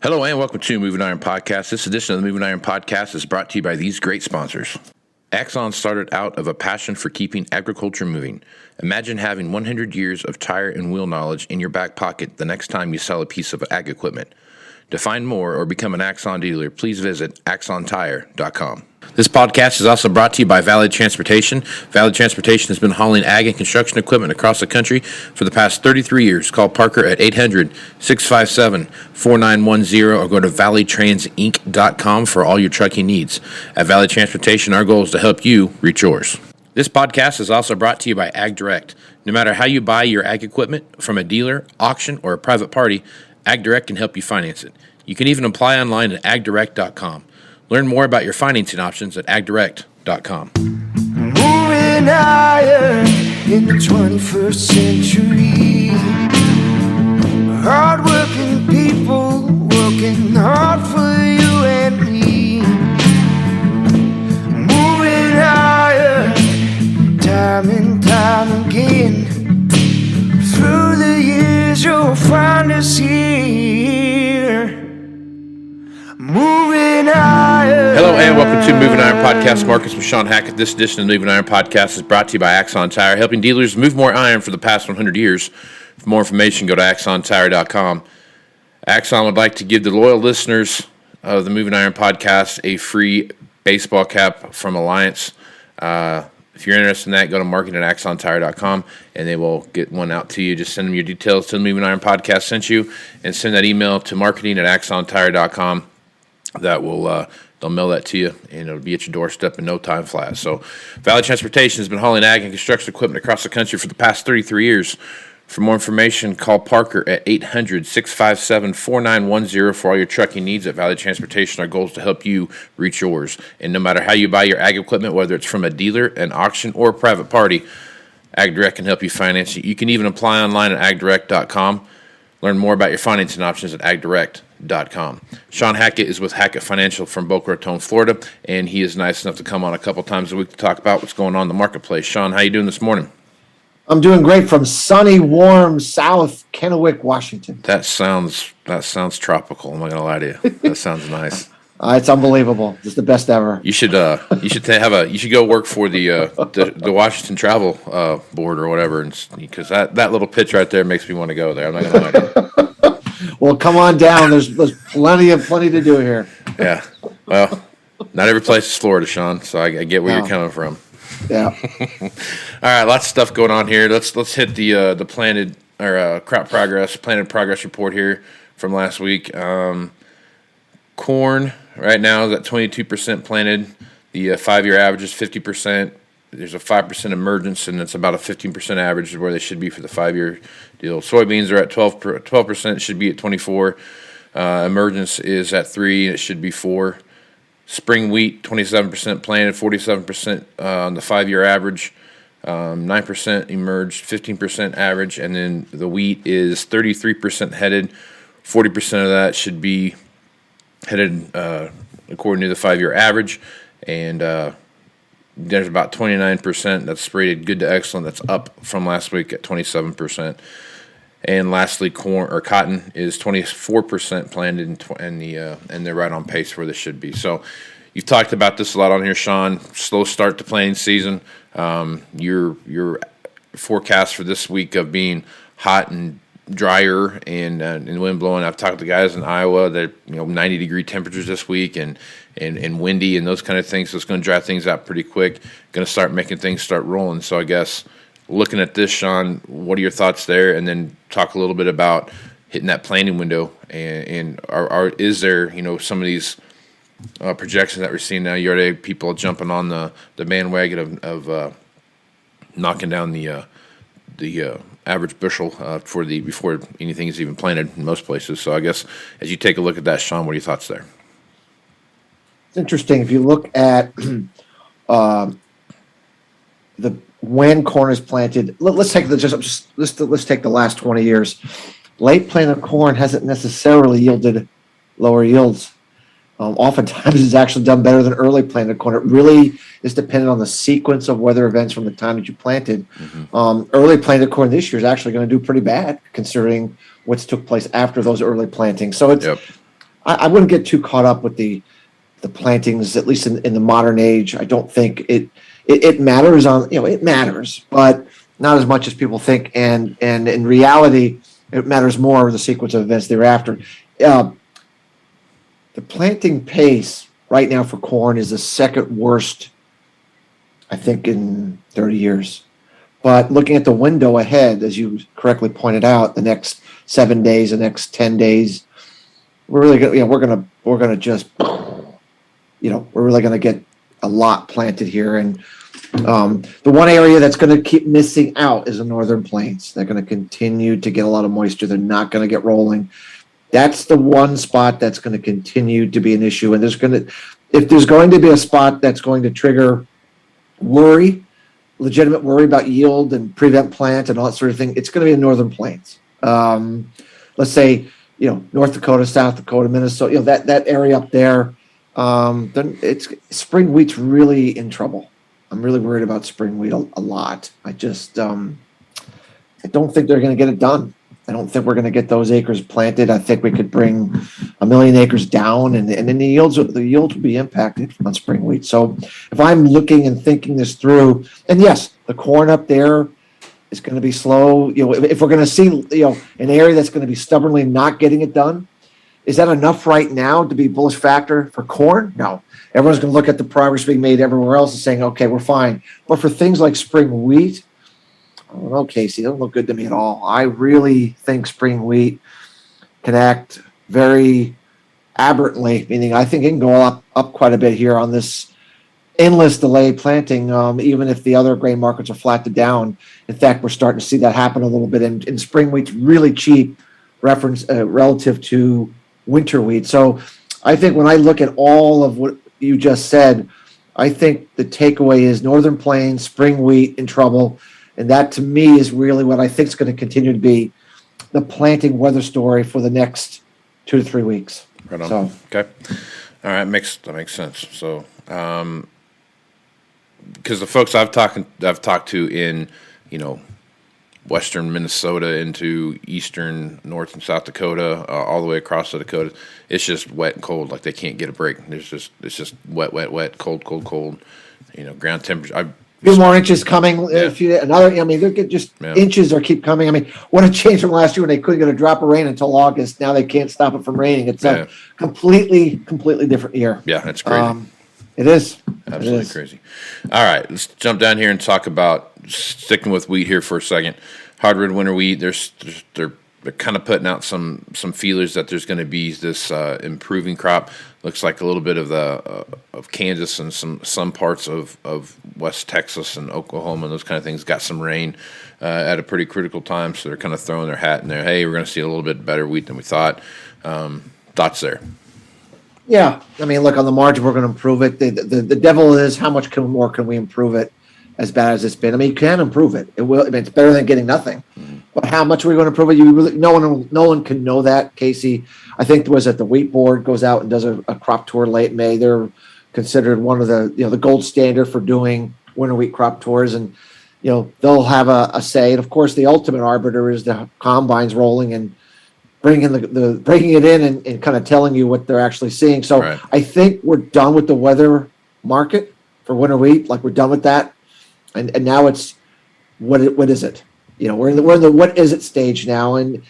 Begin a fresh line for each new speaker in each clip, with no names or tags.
Hello and welcome to Moving Iron Podcast. This edition of the Moving Iron Podcast is brought to you by these great sponsors. Axon started out of a passion for keeping agriculture moving. Imagine having 100 years of tire and wheel knowledge in your back pocket the next time you sell a piece of ag equipment. To find more or become an Axon dealer, please visit axontire.com. This podcast is also brought to you by Valley Transportation. Valley Transportation has been hauling ag and construction equipment across the country for the past 33 years. Call Parker at 800-657-4910 or go to valleytransinc.com for all your trucking needs. At Valley Transportation, our goal is to help you reach yours. This podcast is also brought to you by Ag Direct. No matter how you buy your ag equipment, from a dealer, auction, or a private party, Ag Direct can help you finance it. You can even apply online at agdirect.com. Learn more about your financing options at agdirect.com.
Moving higher in the 21st century. Hard-working people working hard for you and me. Moving higher, time and time again. Through the years you'll find us here. Moving Iron.
Hello and welcome to Moving Iron Podcast. Markets with Shawn Hackett. This edition of the Moving Iron Podcast is brought to you by Axon Tire, helping dealers move more iron for the past 100 years. For more information, go to axontire.com. Axon would like to give the loyal listeners of the Moving Iron Podcast a free baseball cap from Alliance. If you're interested in that, go to marketing at axontire.com, and they will get one out to you. Just send them your details to the Moving Iron Podcast sent you, and send that email to marketing at axontire.com. That will they'll mail that to you, and it'll be at your doorstep in no time flat. So Valley Transportation has been hauling ag and construction equipment across the country for the past 33 years. For more information, call Parker at 800-657-4910 for all your trucking needs at Valley Transportation. Our goal is to help you reach yours. And no matter how you buy your ag equipment, whether it's from a dealer, an auction, or a private party, Ag Direct can help you finance it. You can even apply online at agdirect.com. Learn more about your financing options at agdirect.com. Shawn Hackett is with Hackett Financial from Boca Raton, Florida, and he is nice enough to come on a couple times a week to talk about what's going on in the marketplace. Shawn, how you doing this morning?
I'm doing great from sunny, warm South Kennewick, Washington.
That sounds tropical. I'm not gonna lie to you. That sounds nice.
It's unbelievable. It's the best ever.
You should go work for the Washington Travel Board or whatever, because that little pitch right there makes me want to go there. I'm not gonna lie to you.
Well, come on down. There's plenty to do here.
Yeah. Well, not every place is Florida, Shawn. So I get where you're coming from.
Yeah.
All right, lots of stuff going on here. Let's hit the planted progress report here from last week. Corn right now is at 22% planted. The 5-year average is 50%. There's a 5% emergence, and it's about a 15% average is where they should be for the 5-year deal. Soybeans are at 12%. Should be at 24. Emergence is at 3, and it should be 4. Spring wheat, 27% planted, 47% on the 5-year average, 9% emerged, 15% average, and then the wheat is 33% headed. 40% of that should be headed according to the 5-year average, and there's about 29% that's rated good to excellent. That's up from last week at 27%. And lastly, cotton is 24% planted, and they're right on pace where they should be. So you've talked about this a lot on here, Shawn. Slow start to planting season. Your forecast for this week of being hot and drier and wind blowing. I've talked to guys in Iowa that 90-degree temperatures this week and windy and those kind of things. So it's going to dry things out pretty quick. Going to start making things start rolling. So I guess looking at this, Shawn, what are your thoughts there? And then talk a little bit about hitting that planting window. And is there some of these projections that we're seeing now? You already have people jumping on the bandwagon of knocking down the average bushel before anything is even planted in most places. So I guess as you take a look at that, Shawn, what are your thoughts there?
It's interesting. If you look at when corn is planted, let's take the last 20 years. Late planted corn hasn't necessarily yielded lower yields. Oftentimes it's actually done better than early planted corn. It really is dependent on the sequence of weather events from the time that you planted. Mm-hmm. Early planted corn this year is actually going to do pretty bad considering what's took place after those early plantings. So I wouldn't get too caught up with the plantings, at least in the modern age. I don't think it matters it matters, but not as much as people think. And in reality, it matters more the sequence of events thereafter. The planting pace right now for corn is the second worst, I think, in 30 years. But looking at the window ahead, as you correctly pointed out, the next 7 days, the next 10 days, we're really gonna, we're gonna just, we're really gonna get a lot planted here. And the one area that's going to keep missing out is the northern plains. They're going to continue to get a lot of moisture. They're not going to get rolling. That's the one spot that's going to continue to be an issue. And if there's going to be a spot that's going to trigger legitimate worry about yield and prevent plant and all that sort of thing, it's going to be the northern plains. Let's say, North Dakota, South Dakota, Minnesota, that area up there. Then spring wheat's really in trouble. I'm really worried about spring wheat a lot. I just I don't think they're going to get it done. I don't think we're going to get those acres planted. I think we could bring 1 million acres down, and then the yields will be impacted on spring wheat. So if I'm looking and thinking this through, and yes, the corn up there is going to be slow. If we're going to see an area that's going to be stubbornly not getting it done, is that enough right now to be bullish factor for corn? No. Everyone's going to look at the progress being made everywhere else and saying, okay, we're fine. But for things like spring wheat, I don't know, Casey, it doesn't look good to me at all. I really think spring wheat can act very aberrantly, meaning I think it can go up quite a bit here on this endless delay planting, even if the other grain markets are flattened down. In fact, we're starting to see that happen a little bit. And spring wheat's really cheap relative to winter wheat. So I think when I look at all of what you just said, I think the takeaway is northern plains, spring wheat in trouble. And that to me is really what I think is going to continue to be the planting weather story for the next 2 to 3 weeks.
Right on.
So,
okay. All right. That makes sense. So, because the folks I've talked to in, western Minnesota into eastern North and South Dakota, all the way across the Dakota, it's just wet and cold. Like they can't get a break. It's just wet, cold. Ground temperature. A
few more inches coming.
Yeah.
They're just inches are keep coming. What a change from last year when they couldn't get a drop of rain until August. Now they can't stop it from raining. It's a completely different year.
Yeah, that's crazy.
It is.
Absolutely crazy. All right, let's jump down here and talk about sticking with wheat here for a second. Hardwood winter wheat. They're kind of putting out some feelers that there's going to be this improving crop. Looks like a little bit of Kansas and some parts of West Texas and Oklahoma and those kind of things got some rain at a pretty critical time. So they're kind of throwing their hat in there. Hey, we're going to see a little bit better wheat than we thought. Thoughts there?
Yeah, look, on the margin, we're going to improve it. The devil is how much more can we improve it as bad as it's been? You can improve it. It will. It's better than getting nothing. Mm-hmm. But how much are we going to improve it? No one can know that, Casey. I think the Wheat Board goes out and does a crop tour late May. They're considered one of the gold standard for doing winter wheat crop tours, and they'll have a say. And of course, the ultimate arbiter is the combines rolling and bringing it in and kind of telling you what they're actually seeing. So right. I think we're done with the weather market for winter wheat. Like we're done with that, and now it's what is it? We're in the what is it stage now, and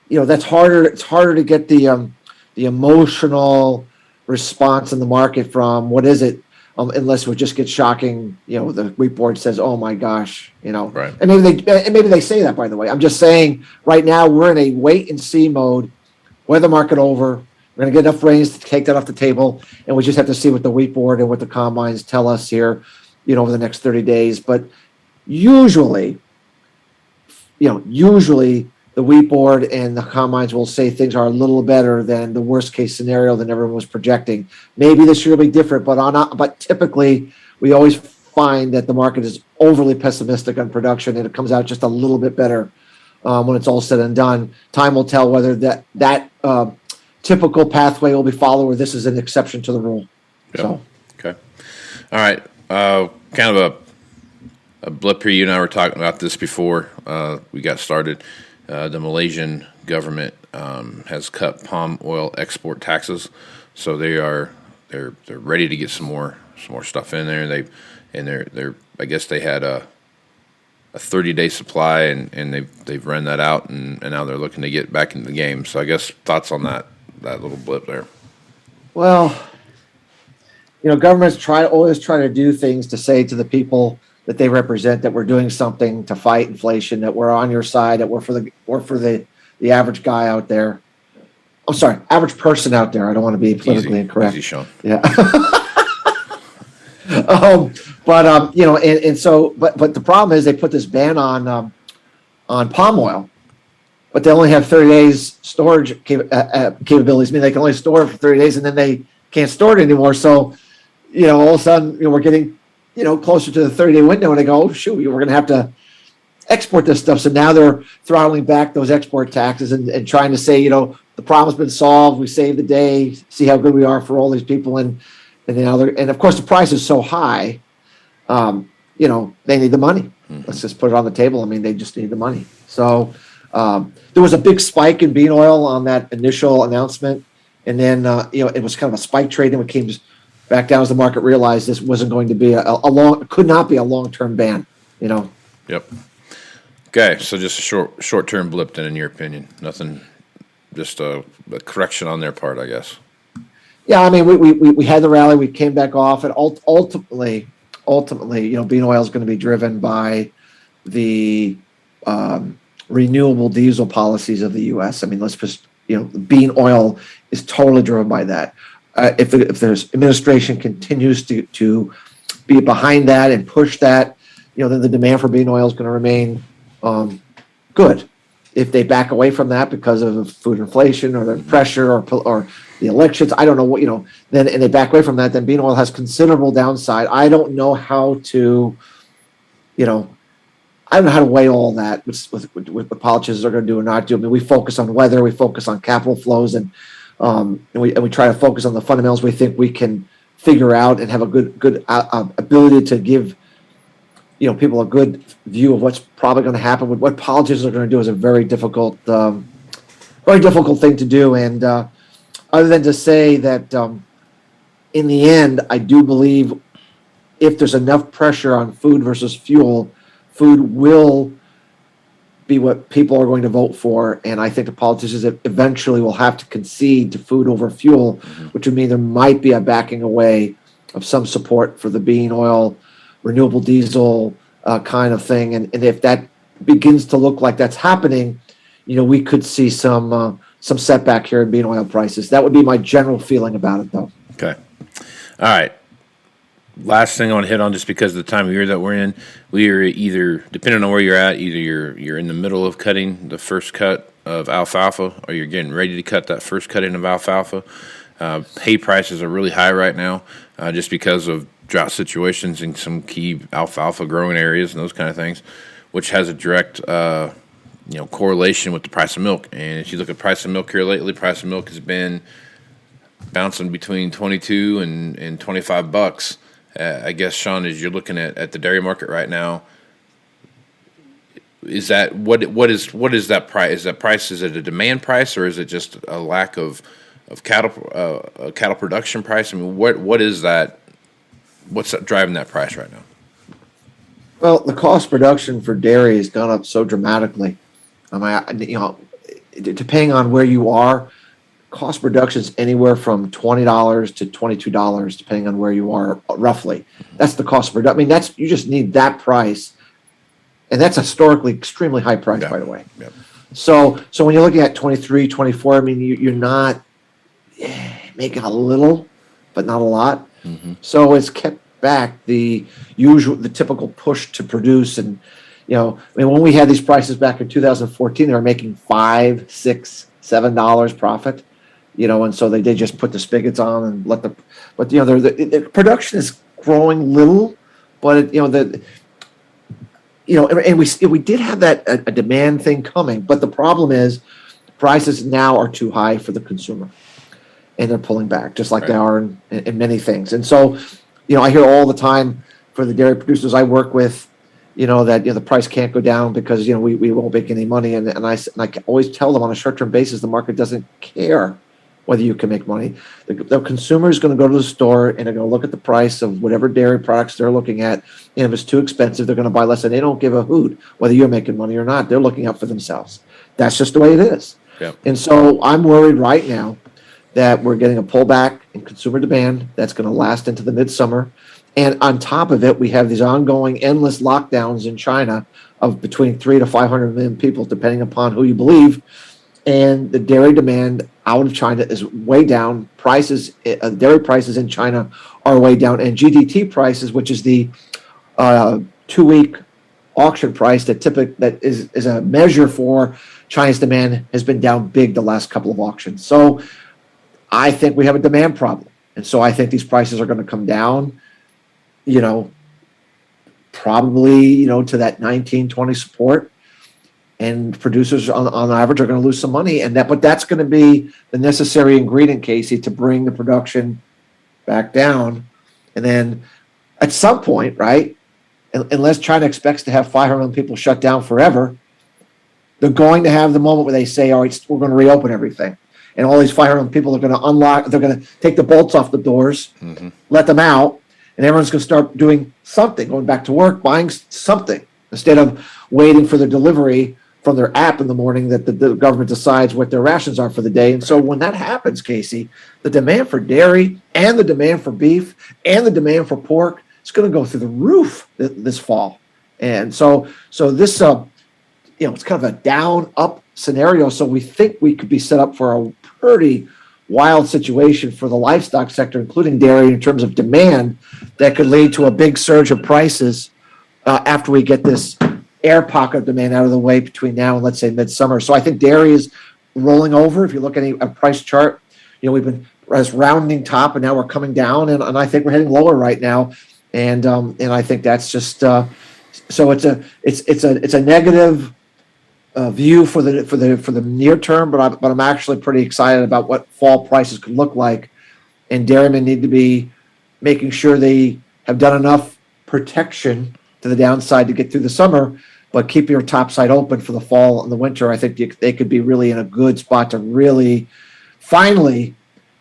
that's harder. It's harder to get the emotional response in the market from what is it, unless we just get shocking. The Wheat Board says, "Oh my gosh,"
right.
And maybe they say that. By the way, I'm just saying right now we're in a wait and see mode. Weather market over. We're going to get enough rains to take that off the table, and we just have to see what the Wheat Board and what the combines tell us here, over the next 30 days. But usually the Wheat Board and the combines will say things are a little better than the worst case scenario that everyone was projecting. Maybe this year will be different, but typically we always find that the market is overly pessimistic on production, and it comes out just a little bit better when it's all said and done. Time will tell whether that typical pathway will be followed, or this is an exception to the rule.
Yep. So, okay, all right, kind of a blip here. You and I were talking about this before we got started. the Malaysian government has cut palm oil export taxes, so they're ready to get some more stuff in there. They're I guess they had a 30-day supply, and they've run that out, and now they're looking to get back into the game. So I guess thoughts on that little blip there.
Well, governments always try to do things to say to the people that they represent that we're doing something to fight inflation, that we're on your side, that we're for the average guy out there. I'm sorry, average person out there. I don't want to be politically incorrect.
Easy, Shawn.
Yeah. But the problem is they put this ban on palm oil, but they only have 30 days storage capabilities. I mean, they can only store it for 30 days, and then they can't store it anymore. So, all of a sudden, we're getting, closer to the 30-day window, and they go, oh, shoot, we're going to have to export this stuff. So now they're throttling back those export taxes and trying to say, the problem's been solved. We saved the day. See how good we are for all these people. And now and of course the price is so high, they need the money. Let's just put it on the table. I mean, they just need the money. So there was a big spike in bean oil on that initial announcement. And then, it was kind of a spike trade, and it came back down as the market realized this wasn't going to be could not be a long-term ban,
Yep. Okay, so just a short-term blip then, in your opinion. Nothing, just a correction on their part, I guess.
Yeah, I mean, we had the rally, we came back off, and ultimately, bean oil is going to be driven by the renewable diesel policies of the U.S. I mean, let's just, bean oil is totally driven by that. If there's administration continues to be behind that and push that, then the demand for bean oil is going to remain good. If they back away from that because of food inflation or the pressure or the elections, I don't know what, then, and they back away from that, then bean oil has considerable downside. I don't know how to, I don't know how to weigh all that with what politicians are going to do or not do. I mean, we focus on weather, we focus on capital flows, and we try to focus on the fundamentals we think we can figure out and have a good ability to give people a good view of what's probably going to happen. What politicians are going to do is a very difficult thing to do. And other than to say that in the end, I do believe if there's enough pressure on food versus fuel, food will be what people are going to vote for. And I think the politicians eventually will have to concede to food over fuel, which would mean there might be a backing away of some support for the bean oil, renewable diesel kind of thing. And if that begins to look like that's happening, we could see some setback here in bean oil prices. That would be my general feeling about it, though.
Okay. All right. Last thing I want to hit on, just because of the time of year that we're in, we are either, depending on where you're at, either you're in the middle of cutting the first cut of alfalfa, or you're getting ready to cut that first cutting of alfalfa. Hay prices are really high right now, just because of drought situations in some key alfalfa growing areas and those kind of things, which has a direct correlation with the price of milk. And if you look at price of milk here lately, price of milk has been bouncing between 22 and 25 bucks. I guess, Shawn, as you're looking at the dairy market right now, is that what is that price? Is that price, is it a demand price, or is it just a lack of cattle production price? I mean, what is that? What's driving that price right now?
Well, the cost of production for dairy has gone up so dramatically. I mean, depending on where you are, cost of production is anywhere from $20 to $22, depending on where you are, roughly. That's the cost of production. I mean, you just need that price, and that's a historically extremely high price, by the way.
Yep.
So when you're looking at 23, 24, I mean, you're not making a little, but not a lot. Mm-hmm. So it's kept back the typical push to produce. And, I mean, when we had these prices back in 2014, they were making $5, $6, $7 profit, and so they did just put the spigots on and the production is growing little, but and we did have that a demand thing coming, but the problem is prices now are too high for the consumer, and they're pulling back just like they are in many things. And so, I hear all the time for the dairy producers I work with, that the price can't go down because we won't make any money. And I always tell them on a short-term basis, the market doesn't care whether you can make money. The consumer is going to go to the store and they're going to look at the price of whatever dairy products they're looking at. And if it's too expensive, they're going to buy less, and they don't give a hoot whether you're making money or not. They're looking out for themselves. That's just the way it is.
Yep.
And so I'm worried right now that we're getting a pullback in consumer demand that's going to last into the midsummer. And on top of it, we have these ongoing endless lockdowns in China of between 300 to 500 million people, depending upon who you believe. And the dairy demand out of China is way down. Dairy prices in China are way down. And GDT prices, which is the 2-week auction price that is a measure for China's demand, has been down big the last couple of auctions. So I think we have a demand problem. And so I think these prices are going to come down, probably, to that 19-20 support. And producers on average are going to lose some money. But that's going to be the necessary ingredient, Casey, to bring the production back down. And then at some point, right, unless China expects to have 500 million people shut down forever, they're going to have the moment where they say, all right, we're going to reopen everything. And all these 500 million people are going to unlock, they're going to take the bolts off the doors, let them out, and everyone's going to start doing something, going back to work, buying something, instead of waiting for the delivery from their app in the morning that the government decides what their rations are for the day. And so when that happens, Casey, the demand for dairy and the demand for beef and the demand for pork is going to go through the roof this fall. And so this, it's kind of a down-up scenario. So we think we could be set up for a pretty wild situation for the livestock sector, including dairy, in terms of demand that could lead to a big surge of prices after we get this air pocket of demand out of the way between now and, let's say, midsummer. So I think dairy is rolling over. If you look at a price chart, we've been rounding top and now we're coming down, and I think we're heading lower right now. And I think that's just so it's a negative view for the near term, but I'm actually pretty excited about what fall prices could look like. And dairymen need to be making sure they have done enough protection to the downside to get through the summer, but keep your top side open for the fall and the winter. I think they could be really in a good spot to really finally,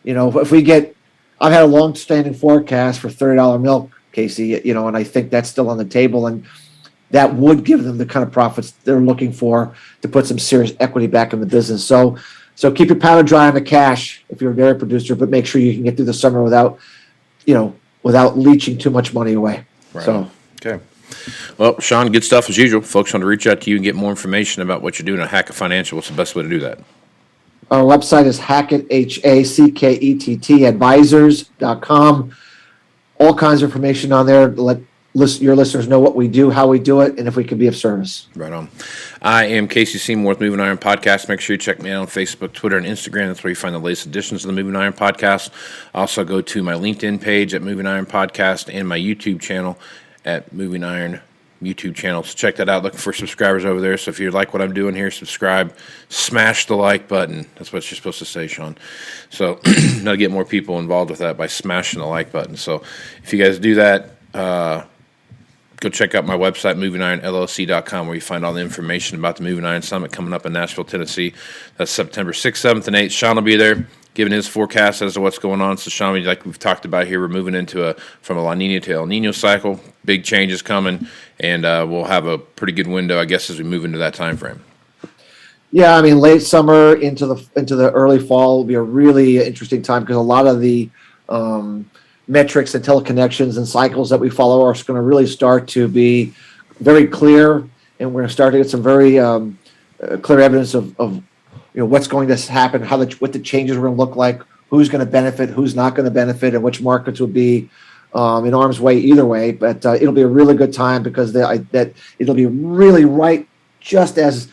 if we get, I've had a long-standing forecast for $30 milk, Casey, and I think that's still on the table, and that would give them the kind of profits they're looking for to put some serious equity back in the business. So keep your powder dry on the cash if you're a dairy producer, but make sure you can get through the summer without leaching too much money away.
Right.
So
okay. Well, Shawn, good stuff as usual. Folks want to reach out to you and get more information about what you're doing at Hackett Financial. What's the best way to do that?
Our website is Hackett, Hackett, advisors.com. All kinds of information on there. Let your listeners know what we do, how we do it, and if we can be of service.
Right on. I am Casey Seymour with Moving Iron Podcast. Make sure you check me out on Facebook, Twitter, and Instagram. That's where you find the latest editions of the Moving Iron Podcast. Also go to my LinkedIn page at Moving Iron Podcast and my YouTube channel at Moving Iron YouTube channel. So check that out. Looking for subscribers over there. So if you like what I'm doing here, subscribe, smash the like button. That's what you're supposed to say, Shawn. So now to get more people involved with that by smashing the like button. So if you guys do that, go check out my website, MovingIronLLC.com, where you find all the information about the Moving Iron Summit coming up in Nashville, Tennessee. That's September 6th, 7th, and 8th. Shawn will be there giving his forecast as to what's going on. So, Shawn, like we've talked about here, we're moving from a La Nina to El Nino cycle. Big changes coming, and we'll have a pretty good window, I guess, as we move into that time frame.
Yeah, I mean, late summer into the early fall will be a really interesting time because a lot of the metrics and teleconnections and cycles that we follow are going to really start to be very clear, and we're going to start to get some very clear evidence of what's going to happen, what the changes are going to look like, who's going to benefit, who's not going to benefit, and which markets will be in harm's way either way. But it'll be a really good time because that it'll be really right just as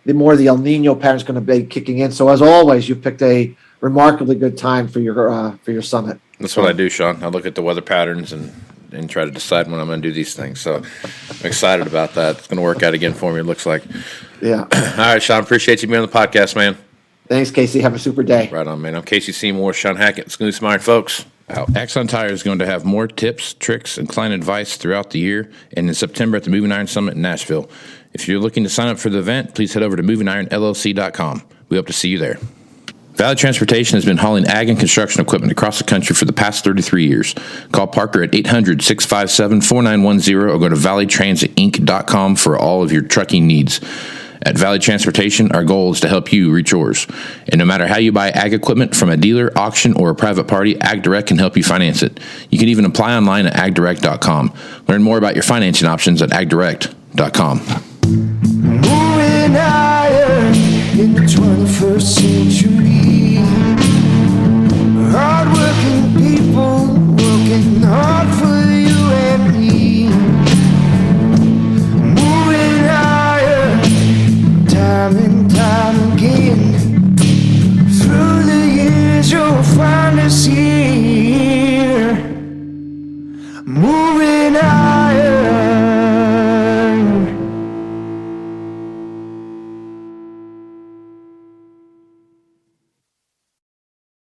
the more the El Nino pattern is going to be kicking in. So as always, you picked a remarkably good time for your summit.
That's what I do, Shawn. I look at the weather patterns and try to decide when I'm going to do these things. So I'm excited about that. It's going to work out again for me, it looks like.
Yeah.
All right, Shawn. Appreciate you being on the podcast, man.
Thanks, Casey. Have a super day.
Right on, man. I'm Casey Seymour, Shawn Hackett. Smooth Smart, folks. Axon Tire is going to have more tips, tricks, and client advice throughout the year and in September at the Moving Iron Summit in Nashville. If you're looking to sign up for the event, please head over to MovingIronLLC.com. We hope to see you there. Valley Transportation has been hauling ag and construction equipment across the country for the past 33 years. Call Parker at 800-657-4910 or go to valleytransitinc.com for all of your trucking needs. At Valley Transportation, our goal is to help you reach yours. And no matter how you buy ag equipment from a dealer, auction, or a private party, AgDirect can help you finance it. You can even apply online at agdirect.com. Learn more about your financing options at agdirect.com.
Moving higher in the 21st century. Hard-working people working hard for you and me. Moving higher, time and time again. Through the years you'll find us here.